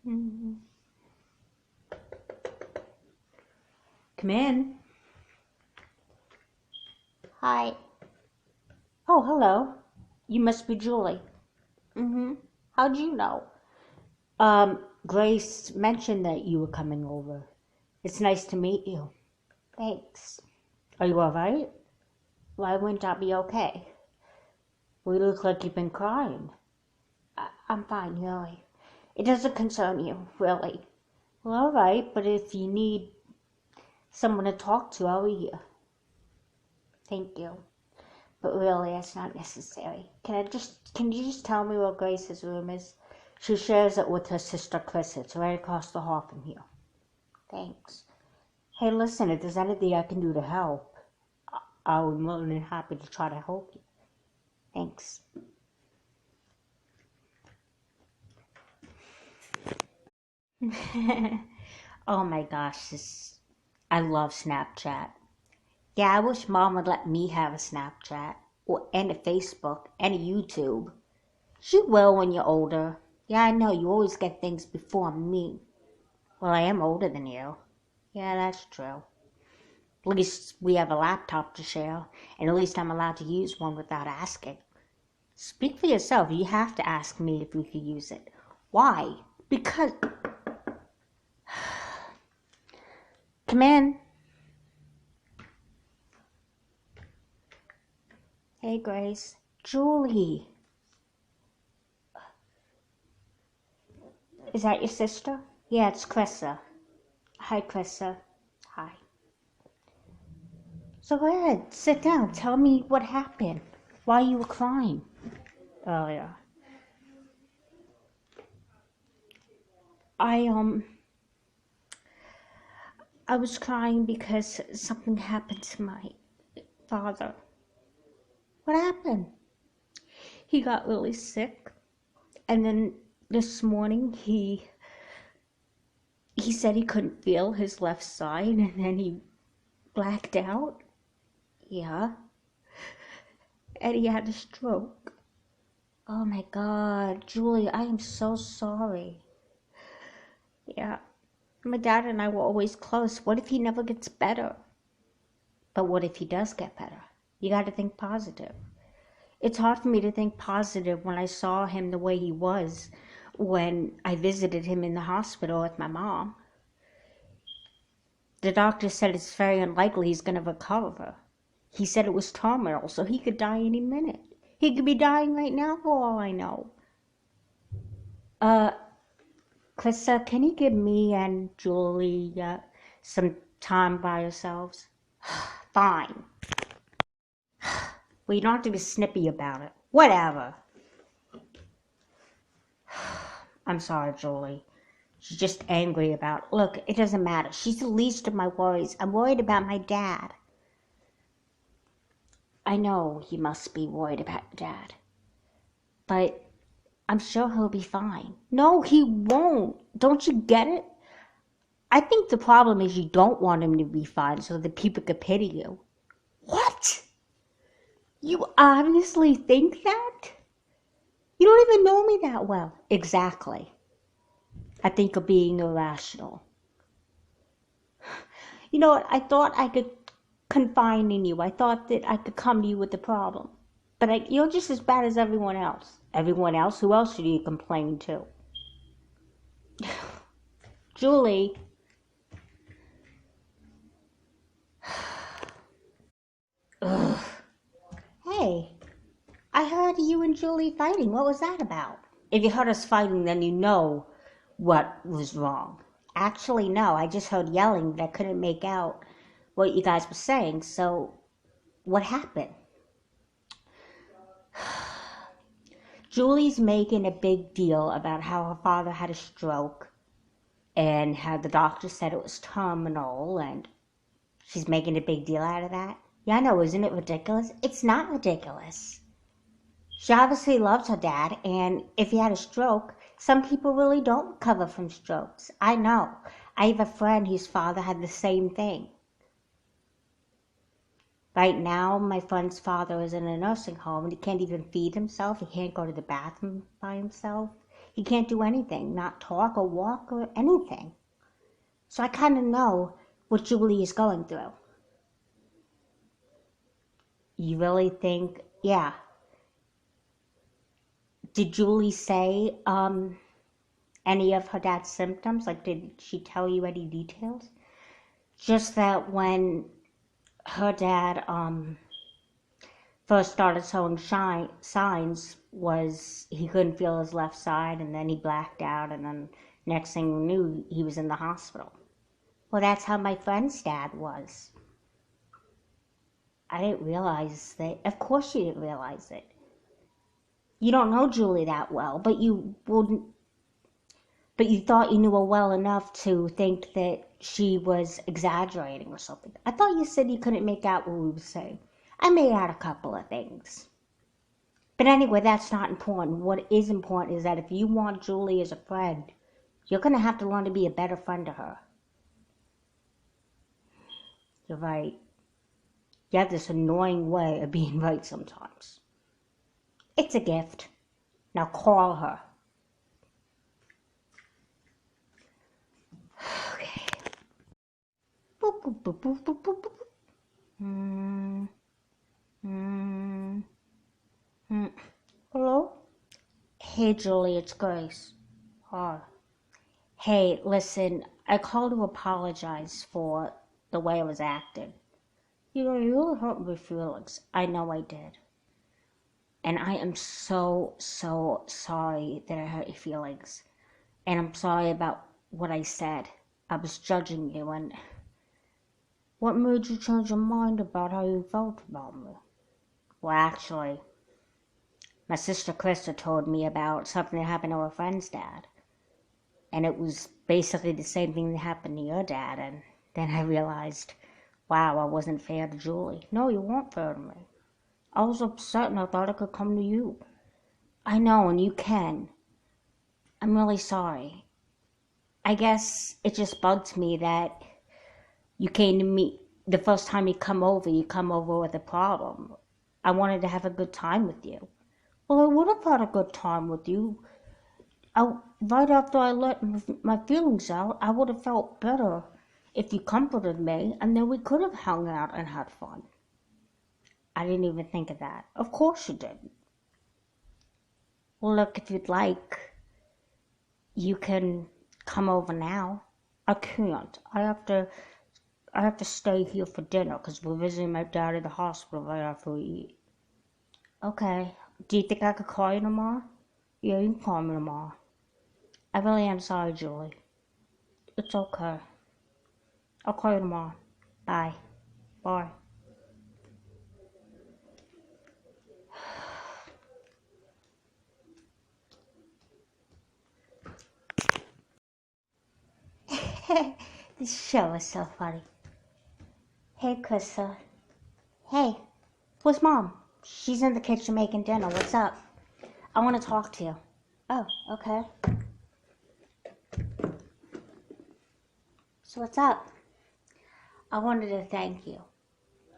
Mhm. Come in. Hi. Oh, hello. You must be Julie. Mm-hmm. How'd you know? Grace mentioned that you were coming over. It's nice to meet you. Thanks. Are you all right? Why wouldn't I be okay? We look like you've been crying. I'm fine, really. It doesn't concern you, really. Well, all right, but if you need someone to talk to, I'll be here. Thank you. But really, it's not necessary. Can you just tell me what Grace's room is? She shares it with her sister Chrissa. It's right across the hall from here. Thanks. Hey, listen, if there's anything I can do to help, I'm more than happy to try to help you. Thanks. Oh my gosh, I love Snapchat. Yeah, I wish Mom would let me have a Snapchat, and a Facebook, and a YouTube. She will when you're older. Yeah, I know, you always get things before me. Well, I am older than you. Yeah, that's true. At least we have a laptop to share, and at least I'm allowed to use one without asking. Speak for yourself. You have to ask me if we could use it. Why? Because... Come in. Hey, Grace. Julie. Is that your sister? Yeah, it's Chrissa. Hi, Chrissa. Hi. So go ahead, sit down. Tell me what happened. Why you were crying earlier. I, um, I was crying because something happened to my father. What happened? He got really sick, and then this morning he said he couldn't feel his left side, and then he blacked out, Yeah. and he had a stroke. Oh my God, Julie, I am so sorry. Yeah, my dad and I were always close. What if he never gets better? But what if he does get better? You got to think positive. It's hard for me to think positive when I saw him the way he was when I visited him in the hospital with my mom. The doctor said it's very unlikely he's going to recover. He said it was terminal, so he could die any minute. He could be dying right now for all I know. Uh, Chrissa, can you give me and Julie some time by yourselves? Fine. Well, you don't have to be snippy about it. Whatever. I'm sorry, Julie. She's just angry about... Look, it doesn't matter. She's the least of my worries. I'm worried about my dad. I know you must be worried about your dad. But I'm sure he'll be fine. No, he won't. Don't you get it? I think the problem is you don't want him to be fine so that people could pity you. What? You honestly think that? You don't even know me that well. Exactly. I think you're being irrational. You know what? I thought I could confide in you. I thought that I could come to you with the problem. But you're just as bad as everyone else. Everyone else? Who else should you complain to? Julie. Ugh. Hey, I heard you and Julie fighting. What was that about? If you heard us fighting, then you know what was wrong. Actually, no. I just heard yelling, but I couldn't make out what you guys were saying. So, what happened? Julie's making a big deal about how her father had a stroke and how the doctor said it was terminal, and she's making a big deal out of that. Yeah, I know, isn't it ridiculous? It's not ridiculous. She obviously loves her dad, and if he had a stroke, some people really don't recover from strokes. I know. I have a friend whose father had the same thing. Right now, my friend's father is in a nursing home, and he can't even feed himself. He can't go to the bathroom by himself. He can't do anything, not talk or walk or anything. So I kind of know what Julie is going through. You really think, yeah. Did Julie say any of her dad's symptoms? Like, did she tell you any details? Just that when her dad first started showing signs was he couldn't feel his left side, and then he blacked out, and then next thing we knew, he was in the hospital. Well, that's how my friend's dad was. I didn't realize that. Of course you didn't realize it. You don't know Julie that well, but you wouldn't. But you thought you knew her well enough to think that she was exaggerating or something. I thought you said you couldn't make out what we were saying. I made out a couple of things. But anyway, that's not important. What is important is that if you want Julie as a friend, you're going to have to learn to be a better friend to her. You're right. You have this annoying way of being right sometimes. It's a gift. Now call her. Okay. Boop, boop, boop, boop, boop, boop, boop. Hello? Hey, Julie, it's Grace. Hi. Hey, listen, I called to apologize for the way I was acting. You really hurt my feelings. I know I did. And I am so sorry that I hurt your feelings. And I'm sorry about what I said. I was judging you, and what made you change your mind about how you felt about me? Well, actually, my sister Chrissa told me about something that happened to her friend's dad. And it was basically the same thing that happened to your dad. And then I realized, wow, I wasn't fair to Julie. No, you weren't fair to me. I was upset and I thought I could come to you. I know, and you can. I'm really sorry. I guess it just bugs me that you came to me, the first time you come over with a problem. I wanted to have a good time with you. Well, I would have had a good time with you. Right after I let my feelings out, I would have felt better if you comforted me, and then we could have hung out and had fun. I didn't even think of that. Of course you didn't. Well, look, if you'd like, you can come over now. I can't. I have to stay here for dinner because we're visiting my dad at the hospital right after we eat. Okay. Do you think I could call you tomorrow? Yeah, you can call me tomorrow. I really am sorry, Julie. It's okay. I'll call you tomorrow. Bye. Bye. This show is so funny. Hey, Chrissa. Hey, where's Mom? She's in the kitchen making dinner. What's up? I want to talk to you. Oh, okay. So what's up? I wanted to thank you.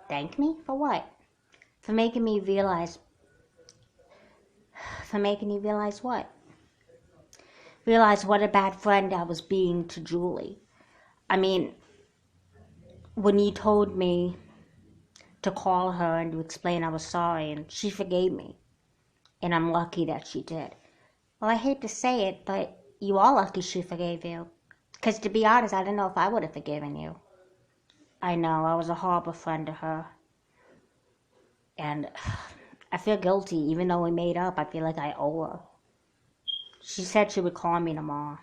Thank me? For what? For making me realize... For making you realize what? Realize what a bad friend I was being to Julie. I mean, when you told me to call her and to explain I was sorry, and she forgave me. And I'm lucky that she did. Well, I hate to say it, but you are lucky she forgave you. Because to be honest, I don't know if I would have forgiven you. I know, I was a horrible friend to her. And I feel guilty, even though we made up, I feel like I owe her. She said she would call me tomorrow.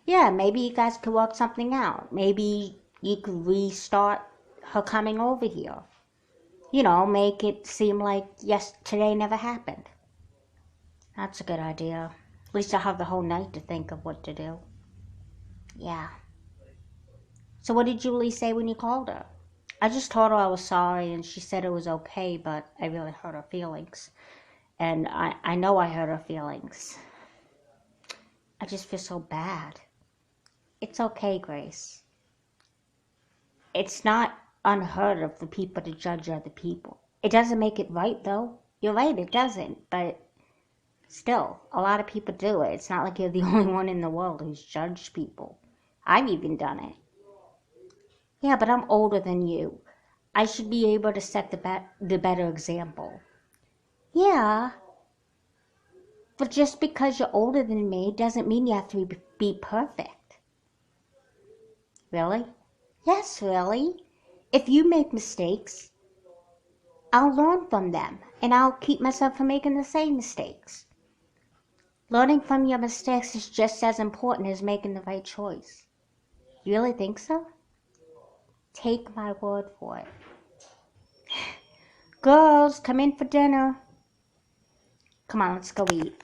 Yeah, maybe you guys could work something out. Maybe you could restart her coming over here. You know, make it seem like today never happened. That's a good idea. At least I'll have the whole night to think of what to do. Yeah. So what did Julie say when you called her? I just told her I was sorry, and she said it was okay, but I really hurt her feelings. And I know I hurt her feelings. I just feel so bad. It's okay, Grace. It's not unheard of for people to judge other people. It doesn't make it right, though. You're right, it doesn't. But Still, a lot of people do it. It's not like you're the only one in the world who's judged people. I've even done it. Yeah, but I'm older than you. I should be able to set the better example. Yeah, but just because you're older than me doesn't mean you have to be perfect. Really? Yes, really. If you make mistakes, I'll learn from them, and I'll keep myself from making the same mistakes. Learning from your mistakes is just as important as making the right choice. You really think so? Take my word for it. Girls, come in for dinner. Come on, let's go eat.